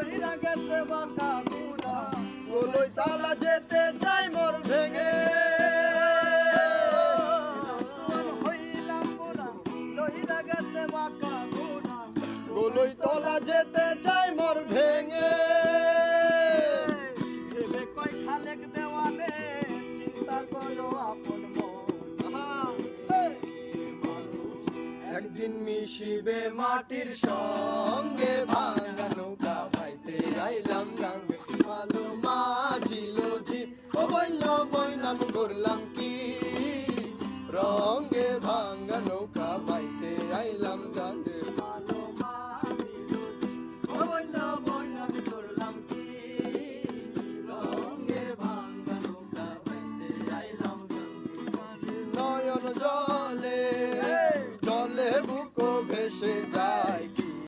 লইরা গেছে বাঁকা গুড়া গলই তালা যেতে চাই মোর ভেঙে হইলাম বুড়া লইরা গেছে বাঁকা গুড়া গলই তলা যেতে চাই মোর ভেঙে ভেবে কয় খালেক দেওয়ানে চিন্তা করো আপন মন একদিন মিশিবে মাটির সঙ্গে ভাঙা নৌকা ভাইতে আইলাম গাঙ্গে ভালো মাঝিল ঝি ও বইল বইনাম করলাম কি রঙ্গে ভাঙা নৌকা ভাইতে আইলাম গাঙ্গে